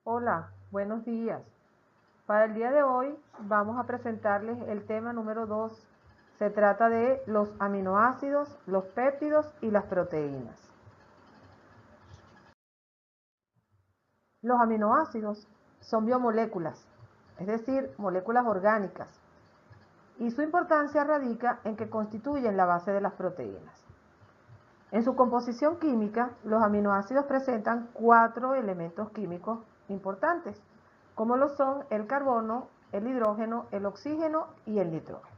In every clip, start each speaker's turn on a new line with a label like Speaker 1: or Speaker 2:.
Speaker 1: Hola, buenos días. Para el día de hoy vamos a presentarles el tema número 2. Se trata de los aminoácidos, los péptidos y las proteínas. Los aminoácidos son biomoléculas, es decir, moléculas orgánicas, y su importancia radica en que constituyen la base de las proteínas. En su composición química, los aminoácidos presentan 4 elementos químicos importantes, como lo son el carbono, el hidrógeno, el oxígeno y el nitrógeno.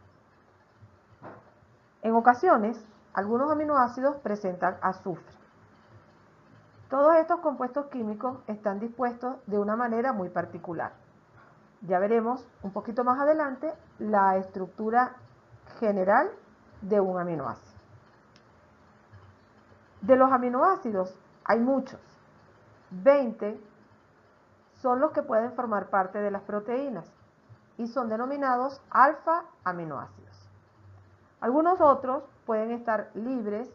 Speaker 1: En ocasiones, algunos aminoácidos presentan azufre. Todos estos compuestos químicos están dispuestos de una manera muy particular. Ya veremos un poquito más adelante la estructura general de un aminoácido. De los aminoácidos hay muchos. 20 son los que pueden formar parte de las proteínas y son denominados alfa-aminoácidos. Algunos otros pueden estar libres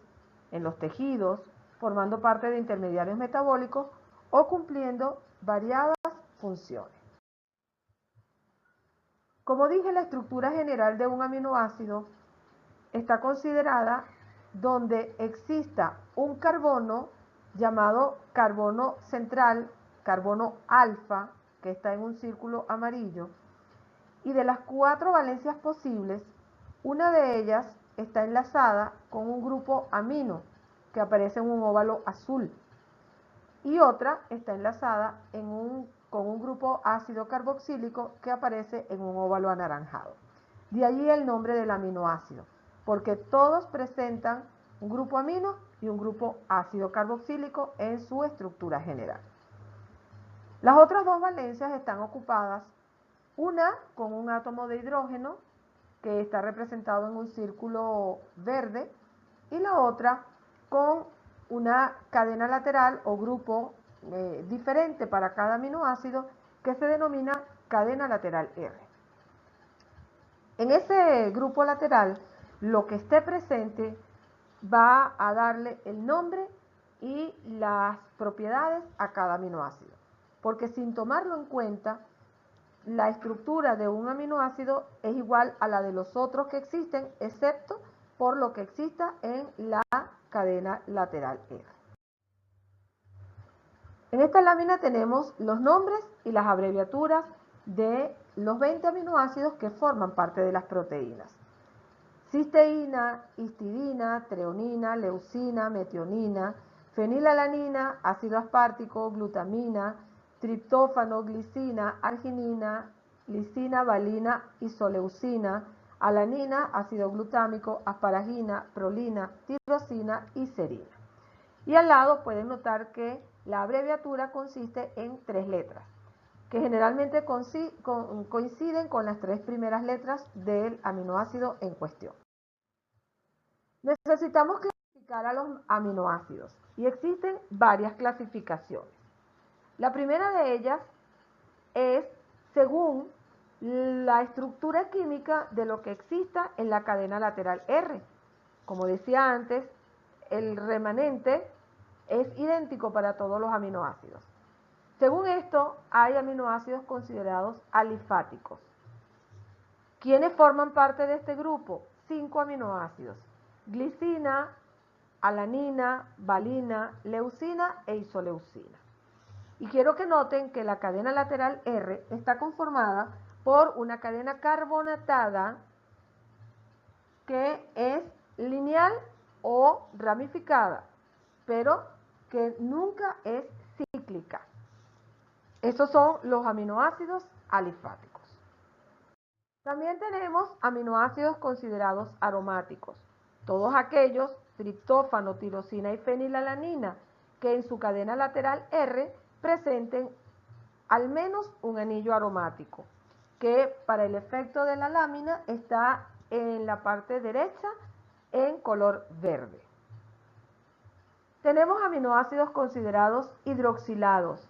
Speaker 1: en los tejidos, formando parte de intermediarios metabólicos o cumpliendo variadas funciones. Como dije, la estructura general de un aminoácido está considerada donde exista un carbono llamado carbono central, carbono alfa, que está en un círculo amarillo, y de las 4 valencias posibles, una de ellas está enlazada con un grupo amino, que aparece en un óvalo azul, y otra está enlazada con un grupo ácido carboxílico que aparece en un óvalo anaranjado. De allí el nombre del aminoácido, porque todos presentan un grupo amino y un grupo ácido carboxílico en su estructura general. Las otras 2 valencias están ocupadas, una con un átomo de hidrógeno que está representado en un círculo verde y la otra con una cadena lateral o grupo diferente para cada aminoácido que se denomina cadena lateral R. En ese grupo lateral, lo que esté presente va a darle el nombre y las propiedades a cada aminoácido, porque sin tomarlo en cuenta, la estructura de un aminoácido es igual a la de los otros que existen, excepto por lo que exista en la cadena lateral R. En esta lámina tenemos los nombres y las abreviaturas de los 20 aminoácidos que forman parte de las proteínas. Cisteína, histidina, treonina, leucina, metionina, fenilalanina, ácido aspartico, glutamina, triptófano, glicina, arginina, lisina, valina, isoleucina, alanina, ácido glutámico, asparagina, prolina, tirosina y serina. Y al lado pueden notar que la abreviatura consiste en 3 letras, que generalmente coinciden con las 3 primeras letras del aminoácido en cuestión. Necesitamos clasificar a los aminoácidos y existen varias clasificaciones. La primera de ellas es según la estructura química de lo que exista en la cadena lateral R. Como decía antes, el remanente es idéntico para todos los aminoácidos. Según esto, hay aminoácidos considerados alifáticos. ¿Quiénes forman parte de este grupo? 5 aminoácidos: glicina, alanina, valina, leucina e isoleucina. Y quiero que noten que la cadena lateral R está conformada por una cadena carbonatada que es lineal o ramificada, pero que nunca es cíclica. Esos son los aminoácidos alifáticos. También tenemos aminoácidos considerados aromáticos, todos aquellos, triptófano, tirosina y fenilalanina, que en su cadena lateral R presenten al menos un anillo aromático, que para el efecto de la lámina está en la parte derecha en color verde. Tenemos aminoácidos considerados hidroxilados,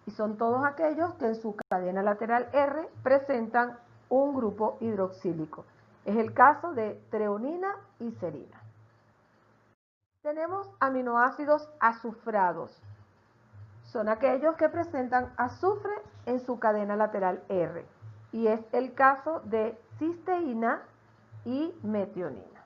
Speaker 1: y son todos aquellos que en su cadena lateral R presentan un grupo hidroxílico. Es el caso de treonina y serina. Tenemos aminoácidos azufrados. son aquellos que presentan azufre en su cadena lateral R, y es el caso de cisteína y metionina.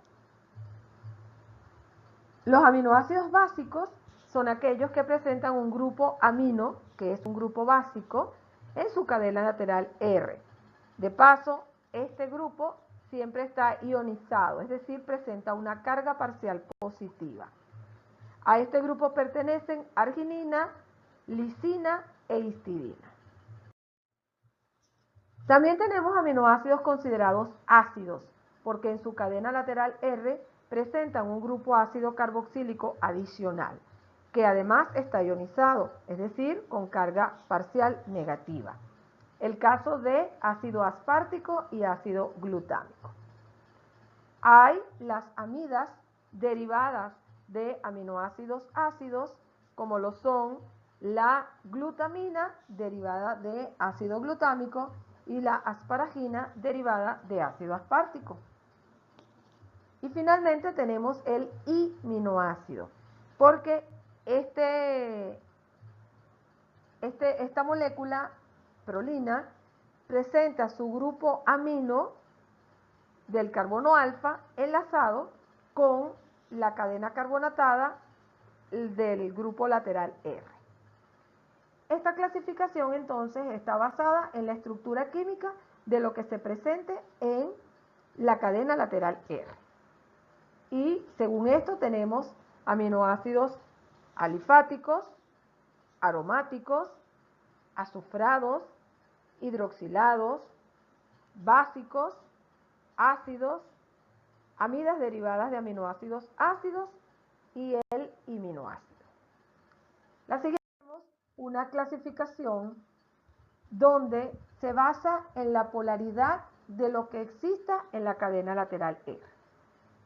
Speaker 1: Los aminoácidos básicos son aquellos que presentan un grupo amino, que es un grupo básico, en su cadena lateral R. De paso, este grupo siempre está ionizado, es decir, presenta una carga parcial positiva. A este grupo pertenecen arginina, lisina e histidina. También tenemos aminoácidos considerados ácidos, porque en su cadena lateral R presentan un grupo ácido carboxílico adicional, que además está ionizado, es decir, con carga parcial negativa. El caso de ácido aspartico y ácido glutámico. Hay las amidas derivadas de aminoácidos ácidos, como lo son la glutamina derivada de ácido glutámico y la asparagina derivada de ácido aspartico. Y finalmente tenemos el iminoácido, porque esta molécula prolina presenta su grupo amino del carbono alfa enlazado con la cadena carbonatada del grupo lateral R. Esta clasificación entonces está basada en la estructura química de lo que se presente en la cadena lateral R. Y según esto tenemos aminoácidos alifáticos, aromáticos, azufrados, hidroxilados, básicos, ácidos, amidas derivadas de aminoácidos ácidos y el iminoácido. La siguiente tenemos una clasificación donde se basa en la polaridad de lo que exista en la cadena lateral R.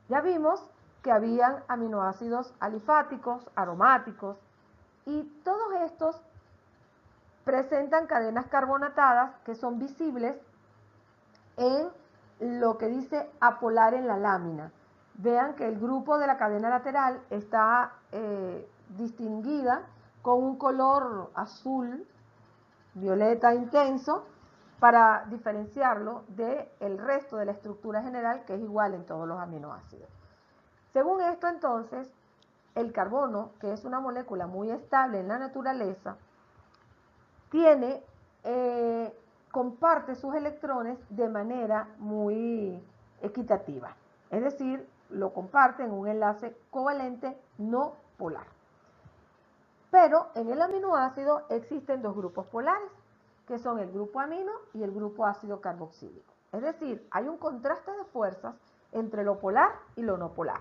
Speaker 1: Ya vimos que habían aminoácidos alifáticos, aromáticos, y todos estos presentan cadenas carbonatadas que son visibles en lo que dice apolar en la lámina. Vean que el grupo de la cadena lateral está distinguida con un color azul, violeta intenso, para diferenciarlo del resto de la estructura general, que es igual en todos los aminoácidos. Según esto, entonces, el carbono, que es una molécula muy estable en la naturaleza, comparte sus electrones de manera muy equitativa, es decir, lo comparte en un enlace covalente no polar. Pero en el aminoácido existen dos grupos polares, que son el grupo amino y el grupo ácido carboxílico. Es decir, hay un contraste de fuerzas entre lo polar y lo no polar.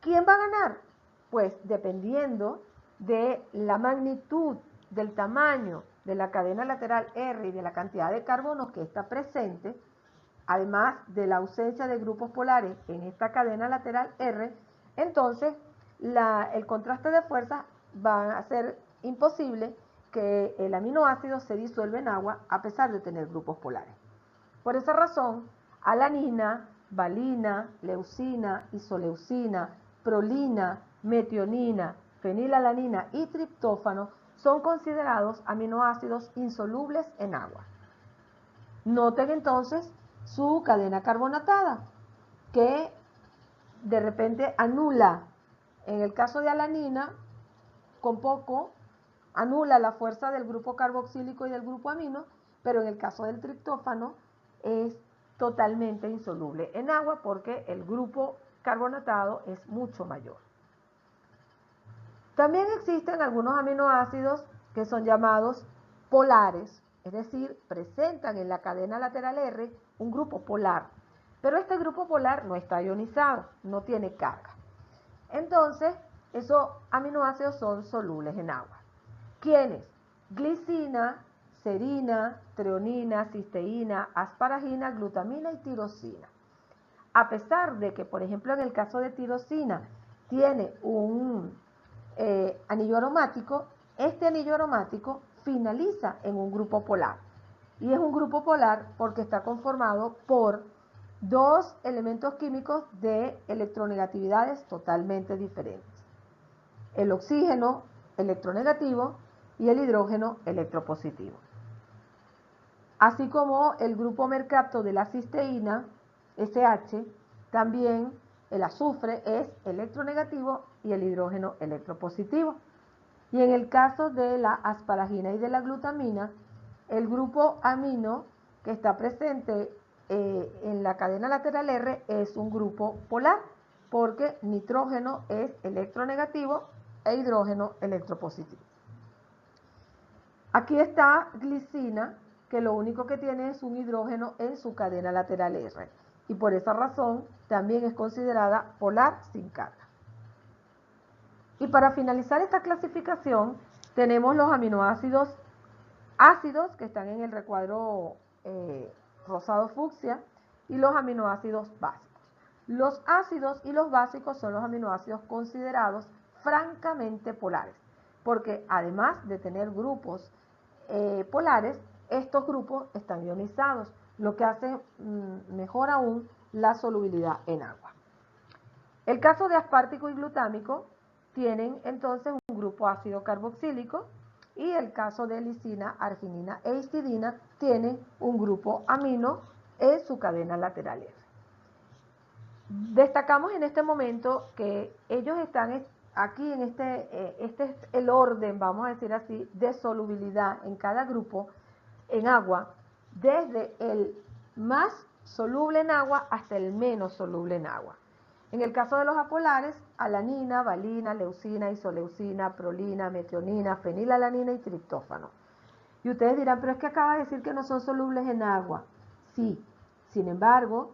Speaker 1: ¿Quién va a ganar? Pues dependiendo de la magnitud, del tamaño de la cadena lateral R y de la cantidad de carbonos que está presente, además de la ausencia de grupos polares en esta cadena lateral R, entonces el contraste de fuerzas va a hacer imposible que el aminoácido se disuelva en agua a pesar de tener grupos polares. Por esa razón, alanina, valina, leucina, isoleucina, prolina, metionina, fenilalanina y triptófano son considerados aminoácidos insolubles en agua. Noten entonces su cadena carbonatada, que de repente anula, en el caso de alanina, con poco, anula la fuerza del grupo carboxílico y del grupo amino, pero en el caso del triptófano es totalmente insoluble en agua porque el grupo carbonatado es mucho mayor. También existen algunos aminoácidos que son llamados polares, es decir, presentan en la cadena lateral R un grupo polar, pero este grupo polar no está ionizado, no tiene carga. Entonces, esos aminoácidos son solubles en agua. ¿Quiénes? Glicina, serina, treonina, cisteína, asparagina, glutamina y tirosina. A pesar de que, por ejemplo, en el caso de tirosina tiene un anillo aromático, este anillo aromático finaliza en un grupo polar. Y es un grupo polar porque está conformado por dos elementos químicos de electronegatividades totalmente diferentes. El oxígeno electronegativo y el hidrógeno electropositivo. Así como el grupo mercapto de la cisteína, SH, también el azufre es electronegativo y el hidrógeno electropositivo. Y en el caso de la asparagina y de la glutamina, el grupo amino que está presente en la cadena lateral R es un grupo polar, porque nitrógeno es electronegativo e hidrógeno electropositivo. Aquí está glicina, que lo único que tiene es un hidrógeno en su cadena lateral R, y por esa razón también es considerada polar sin carga. Y para finalizar esta clasificación, tenemos los aminoácidos ácidos, que están en el recuadro rosado fucsia, y los aminoácidos básicos. Los ácidos y los básicos son los aminoácidos considerados francamente polares, porque además de tener grupos polares, estos grupos están ionizados, lo que hace mejor aún la solubilidad en agua. El caso de aspartico y glutámico tienen entonces un grupo ácido carboxílico, y el caso de lisina, arginina e histidina tienen un grupo amino en su cadena lateral R. Destacamos en este momento que ellos están aquí en este es el orden, vamos a decir así, de solubilidad en cada grupo en agua, desde el más soluble en agua hasta el menos soluble en agua. En el caso de los apolares, alanina, valina, leucina, isoleucina, prolina, metionina, fenilalanina y triptófano. Y ustedes dirán, pero es que acaba de decir que no son solubles en agua. Sí, sin embargo,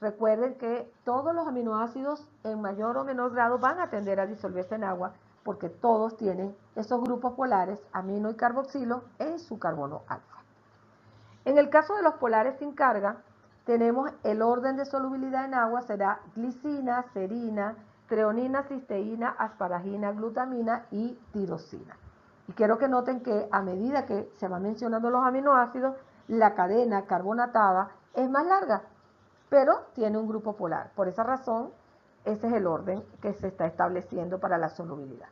Speaker 1: recuerden que todos los aminoácidos en mayor o menor grado van a tender a disolverse en agua, porque todos tienen esos grupos polares, amino y carboxilo, en su carbono alfa. En el caso de los polares sin carga, tenemos el orden de solubilidad en agua, será glicina, serina, treonina, cisteína, asparagina, glutamina y tirosina. Y quiero que noten que a medida que se van mencionando los aminoácidos, la cadena carbonatada es más larga, pero tiene un grupo polar. Por esa razón, ese es el orden que se está estableciendo para la solubilidad.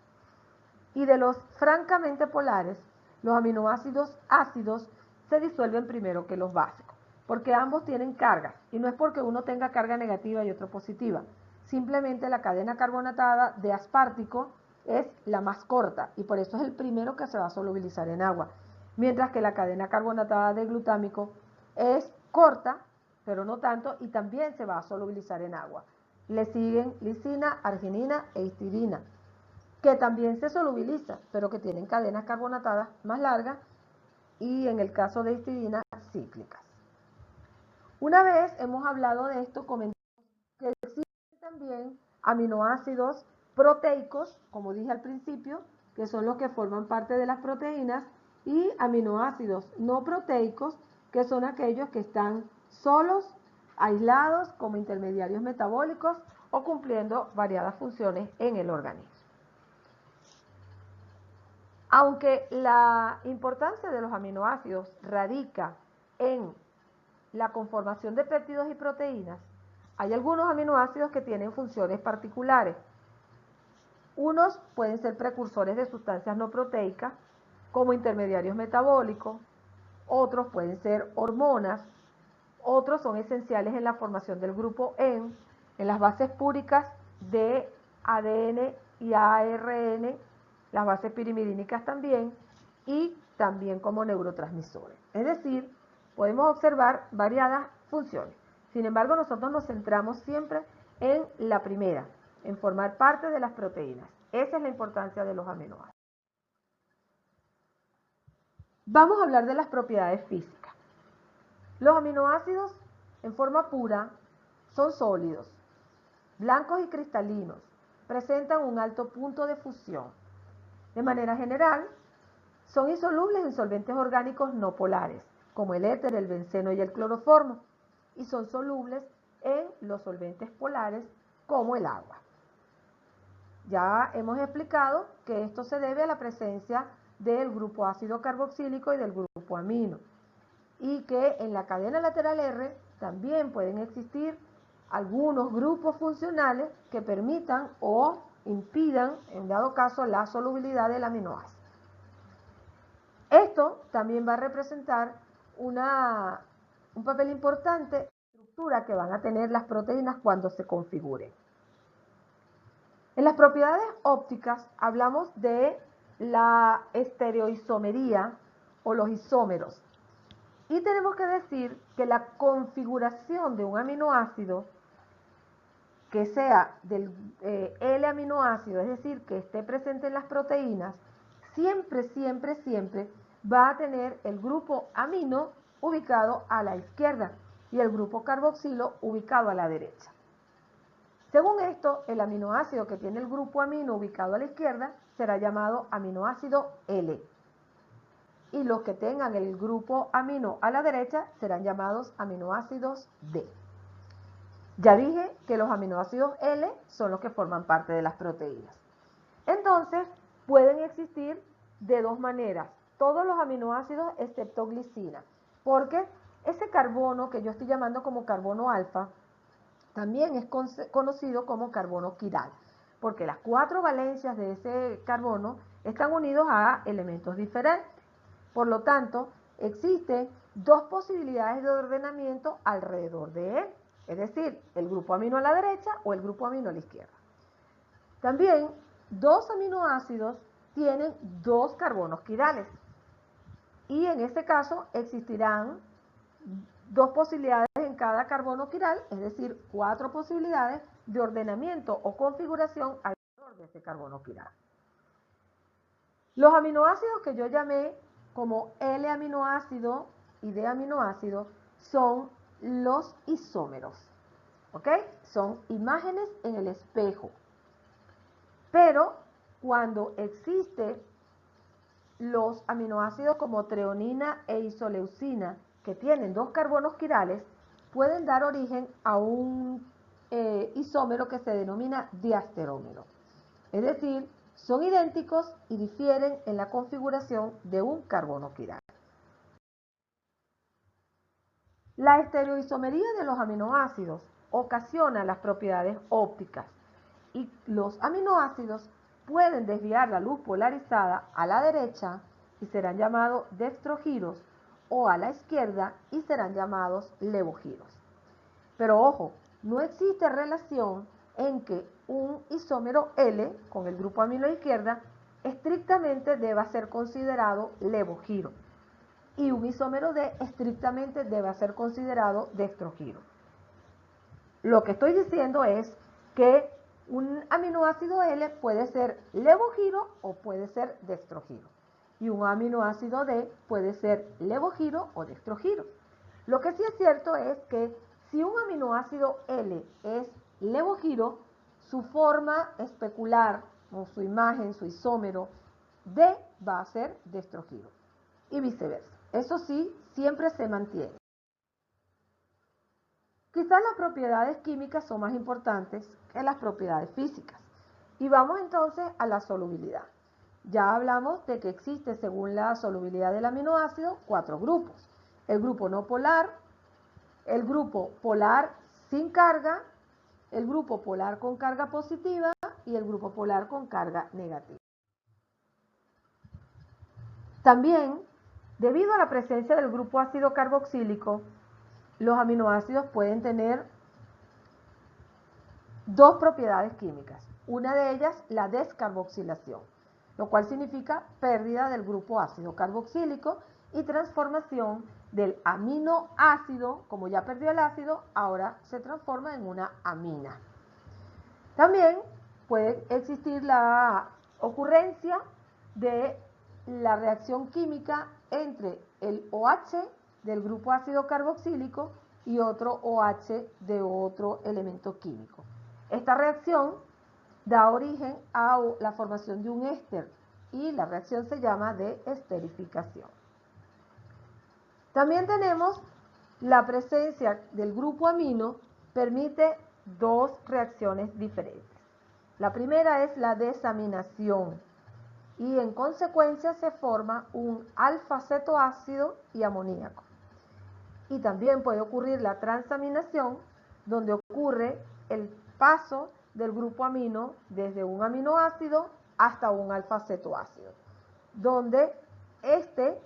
Speaker 1: Y de los francamente polares, los aminoácidos ácidos se disuelven primero que los básicos, porque ambos tienen carga, y no es porque uno tenga carga negativa y otro positiva. Simplemente la cadena carbonatada de aspartico es la más corta, y por eso es el primero que se va a solubilizar en agua, mientras que la cadena carbonatada de glutámico es corta, pero no tanto, y también se va a solubilizar en agua. Le siguen lisina, arginina e histidina, que también se solubiliza, pero que tienen cadenas carbonatadas más largas, y en el caso de histidina, cíclicas. Una vez hemos hablado de esto, comentamos que existen también aminoácidos proteicos, como dije al principio, que son los que forman parte de las proteínas, y aminoácidos no proteicos, que son aquellos que están solos, aislados, como intermediarios metabólicos o cumpliendo variadas funciones en el organismo. Aunque la importancia de los aminoácidos radica en la conformación de péptidos y proteínas, hay algunos aminoácidos que tienen funciones particulares. Unos pueden ser precursores de sustancias no proteicas, como intermediarios metabólicos, otros pueden ser hormonas, otros son esenciales en la formación del grupo en las bases púricas de ADN y ARN, las bases pirimidínicas también, y también como neurotransmisores. Es decir, podemos observar variadas funciones. Sin embargo, nosotros nos centramos siempre en la primera, en formar parte de las proteínas. Esa es la importancia de los aminoácidos. Vamos a hablar de las propiedades físicas. Los aminoácidos en forma pura son sólidos, blancos y cristalinos, presentan un alto punto de fusión. De manera general, son insolubles en solventes orgánicos no polares, como el éter, el benceno y el cloroformo, y son solubles en los solventes polares, como el agua. Ya hemos explicado que esto se debe a la presencia del grupo ácido carboxílico y del grupo amino, y que en la cadena lateral R también pueden existir algunos grupos funcionales que permitan o impidan, en dado caso, la solubilidad del aminoácido. Esto también va a representar un papel importante en la estructura que van a tener las proteínas cuando se configuren. En las propiedades ópticas hablamos de la estereoisomería o los isómeros. Y tenemos que decir que la configuración de un aminoácido que sea del L-aminoácido, es decir, que esté presente en las proteínas, siempre va a tener el grupo amino ubicado a la izquierda y el grupo carboxilo ubicado a la derecha. Según esto, el aminoácido que tiene el grupo amino ubicado a la izquierda será llamado aminoácido L. Y los que tengan el grupo amino a la derecha serán llamados aminoácidos D. Ya dije que los aminoácidos L son los que forman parte de las proteínas. Entonces, pueden existir de dos maneras, todos los aminoácidos excepto glicina, porque ese carbono que yo estoy llamando como carbono alfa, también es conocido como carbono quiral, porque las 4 valencias de ese carbono están unidos a elementos diferentes. Por lo tanto, existen 2 posibilidades de ordenamiento alrededor de él, es decir, el grupo amino a la derecha o el grupo amino a la izquierda. También, 2 aminoácidos tienen 2 carbonos quirales, y en este caso existirán 2 posibilidades en cada carbono quiral, es decir, 4 posibilidades de ordenamiento o configuración alrededor de ese carbono quiral. Los aminoácidos que yo llamé como L-aminoácido y D-aminoácido son los isómeros, ¿ok? Son imágenes en el espejo. Pero cuando existen los aminoácidos como treonina e isoleucina, que tienen 2 carbonos quirales, pueden dar origen a un isómero que se denomina diasterómero. Es decir, son idénticos y difieren en la configuración de un carbono quiral. La estereoisomería de los aminoácidos ocasiona las propiedades ópticas y los aminoácidos pueden desviar la luz polarizada a la derecha y serán llamados dextrogiros, o a la izquierda y serán llamados levogiros. Pero ojo, no existe relación en que un isómero L con el grupo amino a la izquierda estrictamente deba ser considerado levogiro y un isómero D estrictamente deba ser considerado dextrogiro. Lo que estoy diciendo es que un aminoácido L puede ser levogiro o puede ser dextrogiro. Y un aminoácido D puede ser levogiro o dextrogiro. Lo que sí es cierto es que si un aminoácido L es levogiro, su forma especular o su imagen, su isómero D va a ser dextrogiro y viceversa. Eso sí, siempre se mantiene. Quizás las propiedades químicas son más importantes que las propiedades físicas. Y vamos entonces a la solubilidad. Ya hablamos de que existe, según la solubilidad del aminoácido, 4 grupos. El grupo no polar, el grupo polar sin carga, el grupo polar con carga positiva y el grupo polar con carga negativa. También, debido a la presencia del grupo ácido carboxílico, los aminoácidos pueden tener 2 propiedades químicas. Una de ellas, la descarboxilación, lo cual significa pérdida del grupo ácido carboxílico y transformación del aminoácido, como ya perdió el ácido, ahora se transforma en una amina. También puede existir la ocurrencia de la reacción química entre el OH del grupo ácido carboxílico y otro OH de otro elemento químico. Esta reacción da origen a la formación de un éster y la reacción se llama de esterificación. También tenemos la presencia del grupo amino permite 2 reacciones diferentes. La primera es la desaminación y en consecuencia se forma un alfa-cetoácido y amoníaco. Y también puede ocurrir la transaminación, donde ocurre el paso del grupo amino desde un aminoácido hasta un alfa-cetoácido, donde este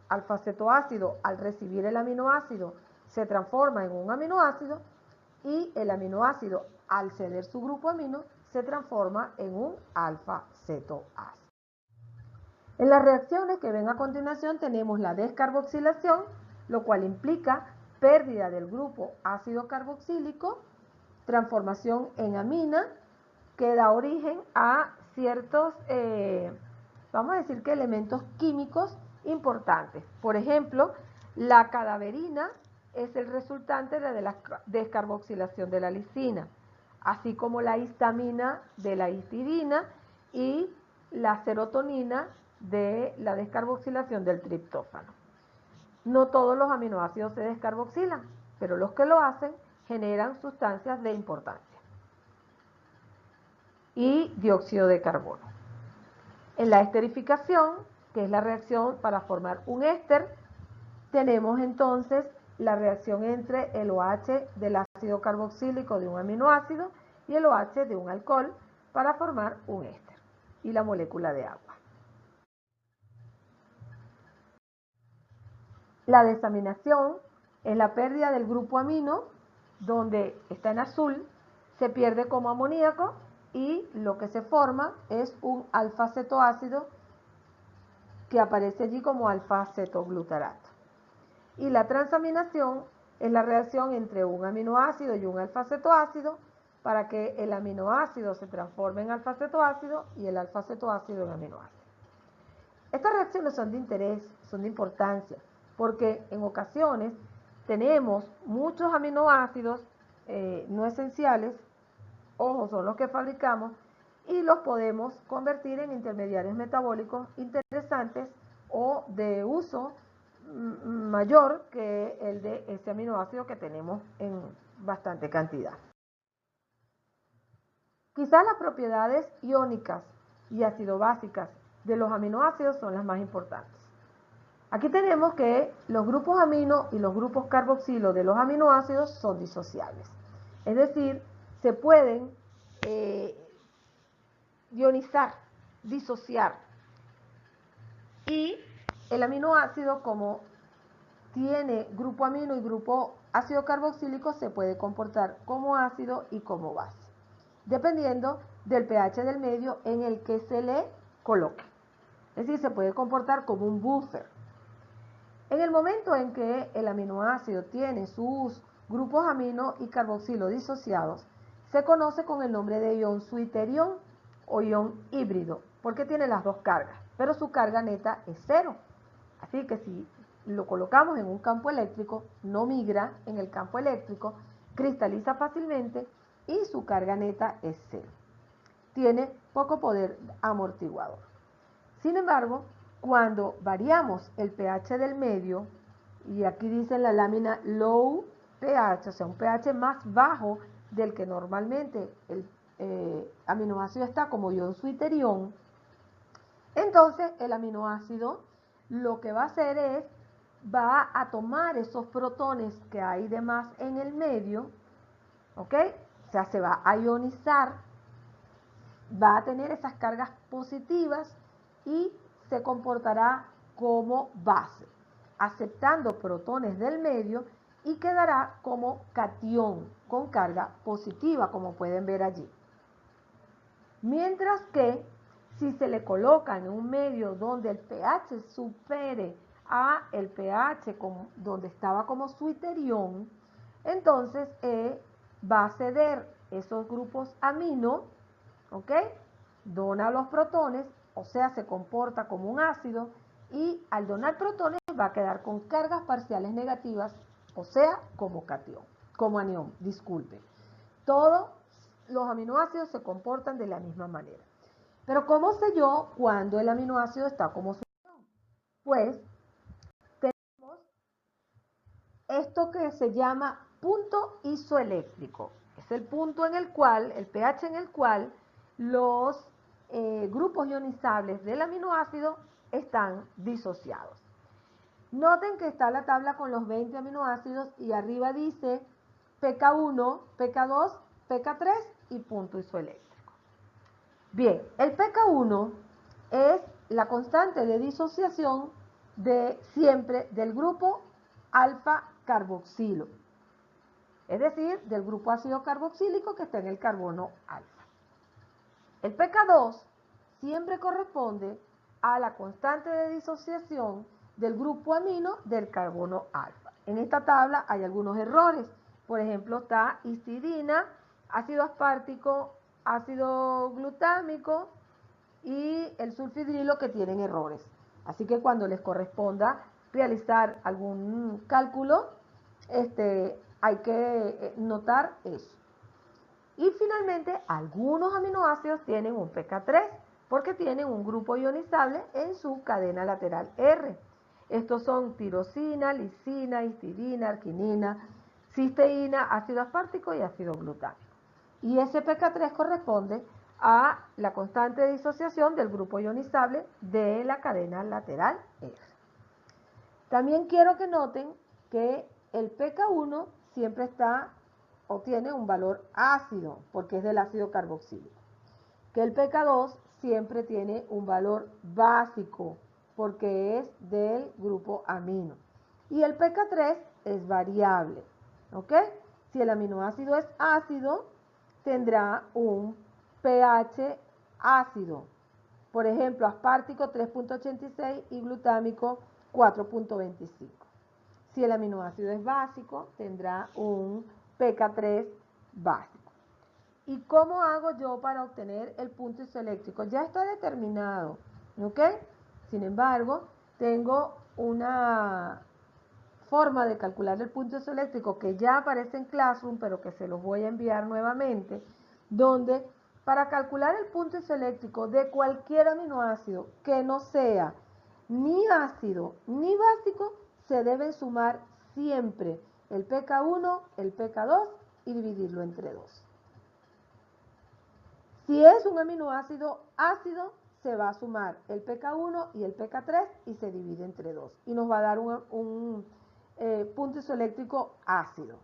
Speaker 1: alfa-cetoácido, al recibir el aminoácido, se transforma en un aminoácido y el aminoácido, al ceder su grupo amino, se transforma en un alfa-cetoácido. En las reacciones que ven a continuación tenemos la descarboxilación, lo cual implica pérdida del grupo ácido carboxílico, transformación en amina, que da origen a ciertos, vamos a decir que elementos químicos importantes. Por ejemplo, la cadaverina es el resultante de la descarboxilación de la lisina, así como la histamina de la histidina y la serotonina de la descarboxilación del triptófano. No todos los aminoácidos se descarboxilan, pero los que lo hacen generan sustancias de importancia. Y dióxido de carbono. En la esterificación, que es la reacción para formar un éster, tenemos entonces la reacción entre el OH del ácido carboxílico de un aminoácido y el OH de un alcohol para formar un éster y la molécula de agua. La desaminación es la pérdida del grupo amino, donde está en azul, se pierde como amoníaco y lo que se forma es un alfa-cetoácido que aparece allí como alfa-cetoglutarato. Y la transaminación es la reacción entre un aminoácido y un alfa-cetoácido para que el aminoácido se transforme en alfa-cetoácido y el alfa-cetoácido en aminoácido. Estas reacciones son de interés, son de importancia, porque en ocasiones tenemos muchos aminoácidos no esenciales, ojo, son los que fabricamos, y los podemos convertir en intermediarios metabólicos interesantes o de uso mayor que el de ese aminoácido que tenemos en bastante cantidad. Quizás las propiedades iónicas y ácido-básicas de los aminoácidos son las más importantes. Aquí tenemos que los grupos amino y los grupos carboxilo de los aminoácidos son disociables. Es decir, se pueden ionizar, disociar. Y el aminoácido, como tiene grupo amino y grupo ácido carboxílico, se puede comportar como ácido y como base, dependiendo del pH del medio en el que se le coloque. Es decir, se puede comportar como un buffer. En el momento en que el aminoácido tiene sus grupos amino y carboxilo disociados, se conoce con el nombre de ion suiterión o ion híbrido, porque tiene las dos cargas, pero su carga neta es cero. Así que si lo colocamos en un campo eléctrico, no migra en el campo eléctrico, cristaliza fácilmente y su carga neta es cero. Tiene poco poder amortiguador. Sin embargo, cuando variamos el pH del medio, y aquí dice en la lámina low pH, o sea, un pH más bajo del que normalmente el aminoácido está como ion suiterión, entonces el aminoácido lo que va a hacer es, va a tomar esos protones que hay de más en el medio, ¿ok? O sea, se va a ionizar, va a tener esas cargas positivas y se comportará como base, aceptando protones del medio y quedará como catión con carga positiva, como pueden ver allí. Mientras que si se le coloca en un medio donde el pH supere a el pH donde estaba como suiterión, entonces va a ceder esos grupos amino, ¿ok? Dona los protones, o sea, se comporta como un ácido y al donar protones va a quedar con cargas parciales negativas, o sea, como catión, como anión, disculpe. Todos los aminoácidos se comportan de la misma manera. Pero ¿cómo sé yo cuando el aminoácido está como suiterión? Pues tenemos esto que se llama punto isoeléctrico. Es el punto en el cual, el pH en el cual los grupos ionizables del aminoácido están disociados. Noten que está la tabla con los 20 aminoácidos y arriba dice pK1, pK2, pK3 y punto isoeléctrico. Bien, el pK1 es la constante de disociación siempre del grupo alfa carboxilo, es decir, del grupo ácido carboxílico que está en el carbono alfa. El pK2 siempre corresponde a la constante de disociación del grupo amino del carbono alfa. En esta tabla hay algunos errores. Por ejemplo, está histidina, ácido aspartico, ácido glutámico y el sulfidrilo que tienen errores. Así que cuando les corresponda realizar algún cálculo, hay que notar eso. Y finalmente, algunos aminoácidos tienen un pK3 porque tienen un grupo ionizable en su cadena lateral R. Estos son tirosina, lisina, histidina, arginina, cisteína, ácido aspartico y ácido glutámico. Y ese pK3 corresponde a la constante de disociación del grupo ionizable de la cadena lateral R. También quiero que noten que el pK1 siempre obtiene un valor ácido porque es del ácido carboxílico. Que el pK2 siempre tiene un valor básico porque es del grupo amino. Y el pK3 es variable, ¿ok? Si el aminoácido es ácido, tendrá un pH ácido. Por ejemplo, aspartico 3.86 y glutámico 4.25. Si el aminoácido es básico, tendrá un pK3 básico. ¿Y cómo hago yo para obtener el punto isoeléctrico? Ya está determinado, ¿ok? Sin embargo, tengo una forma de calcular el punto isoeléctrico que ya aparece en Classroom, pero que se los voy a enviar nuevamente, donde para calcular el punto isoeléctrico de cualquier aminoácido que no sea ni ácido ni básico, se deben sumar siempre el pK1, el pK2 y dividirlo entre 2. Si es un aminoácido ácido, se va a sumar el pK1 y el pK3 y se divide entre 2. Y nos va a dar un punto isoeléctrico ácido.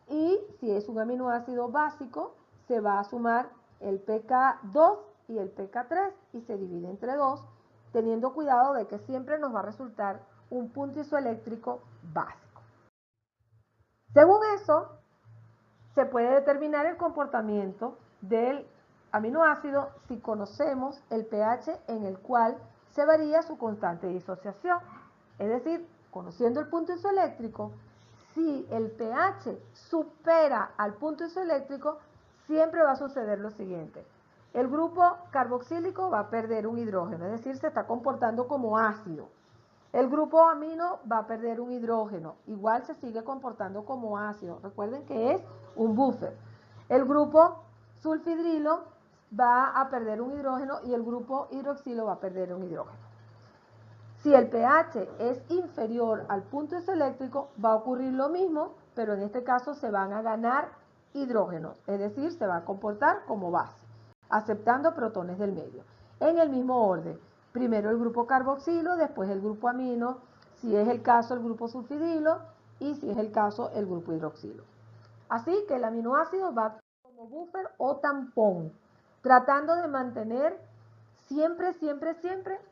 Speaker 1: Y si es un aminoácido básico, se va a sumar el pK2 y el pK3 y se divide entre 2, teniendo cuidado de que siempre nos va a resultar un punto isoeléctrico básico. Según eso, se puede determinar el comportamiento del aminoácido si conocemos el pH en el cual se varía su constante de disociación. Es decir, conociendo el punto isoeléctrico, si el pH supera al punto isoeléctrico, siempre va a suceder lo siguiente. El grupo carboxílico va a perder un hidrógeno, es decir, se está comportando como ácido. El grupo amino va a perder un hidrógeno, igual se sigue comportando como ácido. Recuerden que es un buffer. El grupo sulfidrilo va a perder un hidrógeno y el grupo hidroxilo va a perder un hidrógeno. Si el pH es inferior al punto isoeléctrico, va a ocurrir lo mismo, pero en este caso se van a ganar hidrógenos, es decir, se va a comportar como base, aceptando protones del medio, en el mismo orden. Primero el grupo carboxilo, después el grupo amino, si es el caso el grupo sulfidrilo y si es el caso el grupo hidroxilo. Así que el aminoácido va como buffer o tampón, tratando de mantener siempre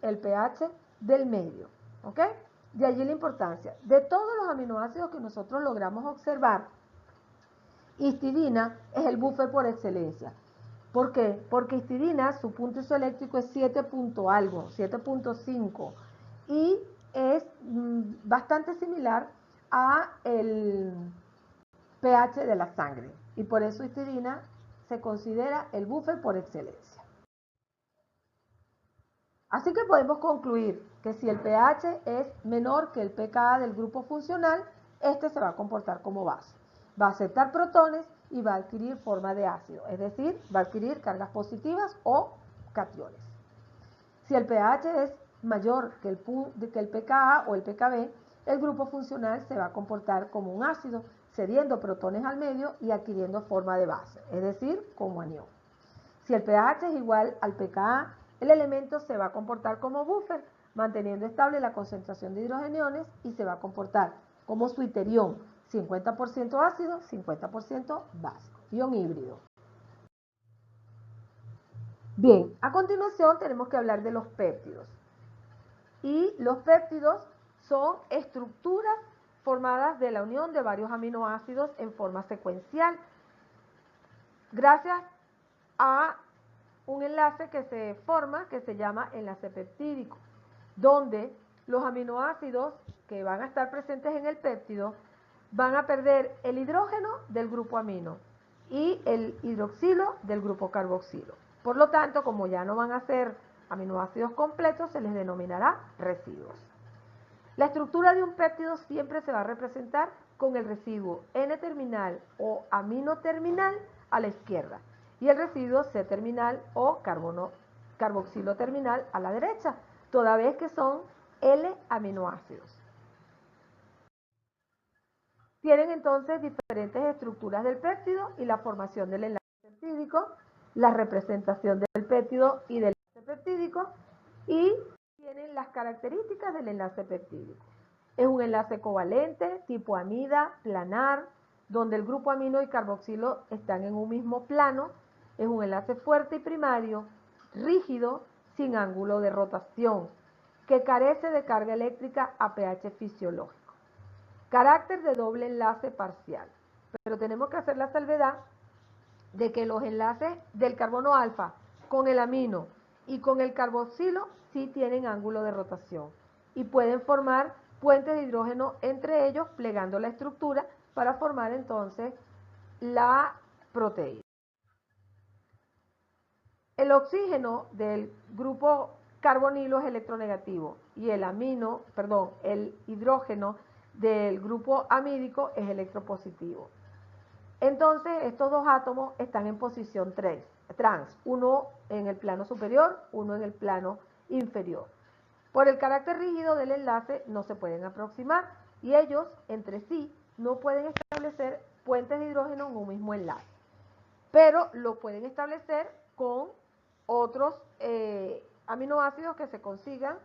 Speaker 1: el pH del medio, ¿ok? De allí la importancia. De todos los aminoácidos que nosotros logramos observar, histidina es el buffer por excelencia. ¿Por qué? Porque histidina, su punto isoeléctrico es 7 punto algo, 7.5, y es bastante similar a el pH de la sangre, y por eso histidina se considera el buffer por excelencia. Así que podemos concluir que si el pH es menor que el pKa del grupo funcional, este se va a comportar como base. Va a aceptar protones y va a adquirir forma de ácido, es decir, va a adquirir cargas positivas o cationes. Si el pH es mayor que el pKa o el pKb, el grupo funcional se va a comportar como un ácido, cediendo protones al medio y adquiriendo forma de base, es decir, como anión. Si el pH es igual al pKa, el elemento se va a comportar como buffer, manteniendo estable la concentración de hidrogeniones y se va a comportar como su iterión, 50% ácido, 50% básico, ion híbrido. Bien, a continuación tenemos que hablar de los péptidos. Y los péptidos son estructuras formadas de la unión de varios aminoácidos en forma secuencial, gracias a un enlace que se forma que se llama enlace peptídico, donde los aminoácidos que van a estar presentes en el péptido van a perder el hidrógeno del grupo amino y el hidroxilo del grupo carboxilo. Por lo tanto, como ya no van a ser aminoácidos completos, se les denominará residuos. La estructura de un péptido siempre se va a representar con el residuo N-terminal o amino terminal a la izquierda y el residuo C-terminal o carboxilo terminal a la derecha, toda vez que son L-aminoácidos. Tienen entonces diferentes estructuras del péptido y la formación del enlace peptídico, la representación del péptido y del enlace peptídico y tienen las características del enlace peptídico. Es un enlace covalente, tipo amida, planar, donde el grupo amino y carboxilo están en un mismo plano. Es un enlace fuerte y primario, rígido, sin ángulo de rotación, que carece de carga eléctrica a pH fisiológico. Carácter de doble enlace parcial. Pero tenemos que hacer la salvedad de que los enlaces del carbono alfa con el amino y con el carboxilo sí tienen ángulo de rotación y pueden formar puentes de hidrógeno entre ellos, plegando la estructura para formar entonces la proteína. El oxígeno del grupo carbonilo es electronegativo y el hidrógeno del grupo amídico es electropositivo. Entonces, estos dos átomos están en posición trans, uno en el plano superior, uno en el plano inferior. Por el carácter rígido del enlace no se pueden aproximar y ellos entre sí no pueden establecer puentes de hidrógeno en un mismo enlace, pero lo pueden establecer con otros aminoácidos que se consigan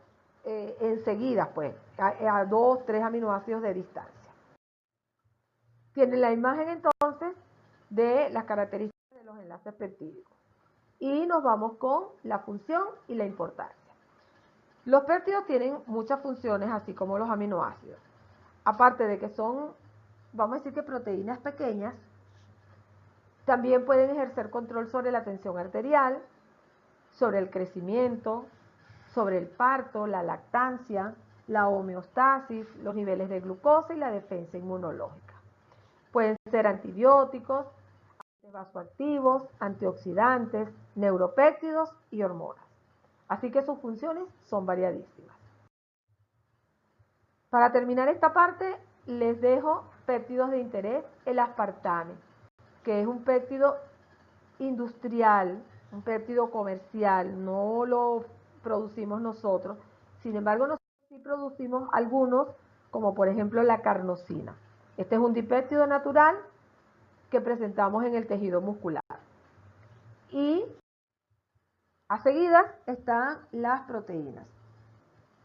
Speaker 1: enseguida, pues, a 2, 3 aminoácidos de distancia. Tienen la imagen entonces de las características de los enlaces peptídicos. Y nos vamos con la función y la importancia. Los péptidos tienen muchas funciones, así como los aminoácidos. Aparte de que son, vamos a decir que proteínas pequeñas, también pueden ejercer control sobre la tensión arterial, sobre el crecimiento, sobre el parto, la lactancia, la homeostasis, los niveles de glucosa y la defensa inmunológica. Pueden ser antibióticos, vasoactivos, antioxidantes, neuropéptidos y hormonas. Así que sus funciones son variadísimas. Para terminar esta parte, les dejo péptidos de interés, el aspartame, que es un péptido industrial, un péptido comercial, no lo producimos nosotros. Sin embargo, nosotros sí producimos algunos, como por ejemplo la carnosina. Este es un dipéptido natural que presentamos en el tejido muscular. Y a seguidas están las proteínas.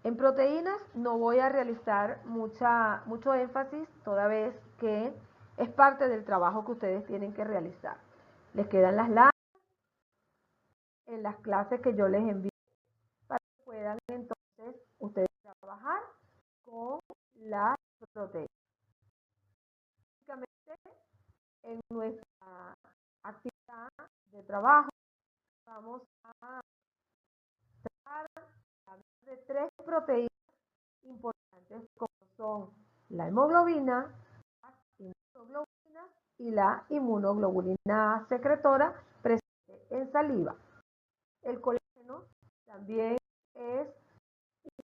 Speaker 1: En proteínas no voy a realizar mucho énfasis, toda vez que es parte del trabajo que ustedes tienen que realizar. Les quedan las láminas en las clases que yo les envío para que puedan entonces ustedes trabajar con las proteínas. Básicamente, en nuestra actividad de trabajo vamos a hablar de 3 proteínas importantes como son la hemoglobina, las inmunoglobulinas y la inmunoglobulina secretora presente en saliva. El colágeno también es